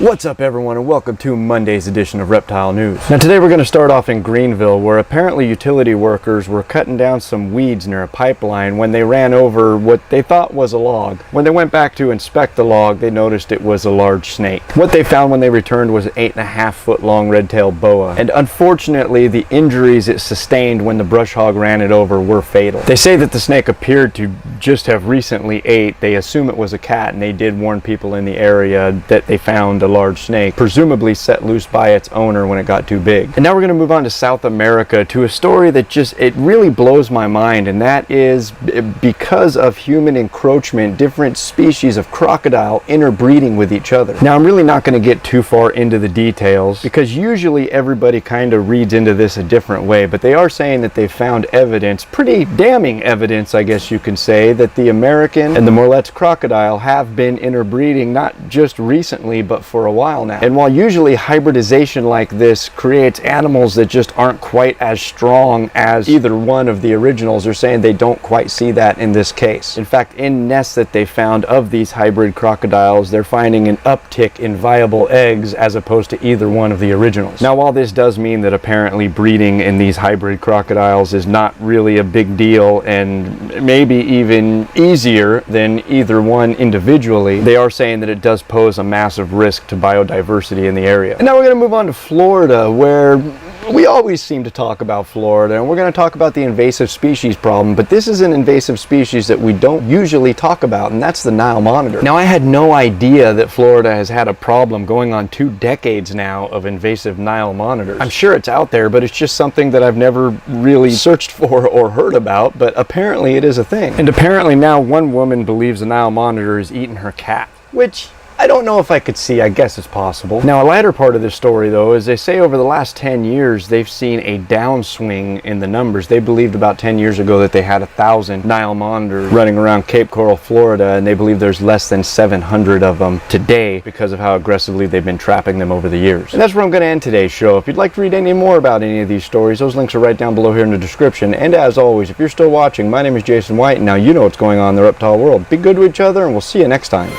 What's up everyone, and welcome to Monday's edition of Reptile News. Now today we're going to start off in Greenville, where apparently utility workers were cutting down some weeds near a pipeline when they ran over what they thought was a log. When they went back to inspect the log, they noticed it was a large snake. What they found when they returned was an 8.5-foot long red-tailed boa, and unfortunately the injuries it sustained when the brush hog ran it over were fatal. They say that the snake appeared to just have recently ate. They assume it was a cat, and they did warn people in the area that they found a large snake, presumably set loose by its owner when it got too big. And now we're going to move on to South America, to a story that it really blows my mind, and that is because of human encroachment, different species of crocodile interbreeding with each other. Now I'm really not going to get too far into the details, because usually everybody kind of reads into this a different way, but they are saying that they found evidence, pretty damning evidence I guess you can say, that the American and the Morlet's crocodile have been interbreeding not just recently but for a while now. And while usually hybridization like this creates animals that just aren't quite as strong as either one of the originals, they're saying they don't quite see that in this case. In fact, in nests that they found of these hybrid crocodiles, they're finding an uptick in viable eggs as opposed to either one of the originals. Now while this does mean that apparently breeding in these hybrid crocodiles is not really a big deal and maybe even easier than either one individually, they are saying that it does pose a massive risk to biodiversity in the area. And now we're going to move on to Florida, where we always seem to talk about Florida, and we're going to talk about the invasive species problem, but this is an invasive species that we don't usually talk about, and that's the Nile monitor. Now I had no idea that Florida has had a problem going on 2 decades now of invasive Nile monitors. I'm sure it's out there, but it's just something that I've never really searched for or heard about, but apparently it is a thing. And apparently now one woman believes the Nile monitor is eating her cat, which I don't know if I could see. I guess it's possible. Now, a latter part of this story, though, is they say over the last 10 years, they've seen a downswing in the numbers. They believed about 10 years ago that they had 1,000 Nile monitors running around Cape Coral, Florida, and they believe there's less than 700 of them today because of how aggressively they've been trapping them over the years. And that's where I'm going to end today's show. If you'd like to read any more about any of these stories, those links are right down below here in the description. And as always, if you're still watching, my name is Jason White, and now you know what's going on in the reptile world. Be good to each other, and we'll see you next time.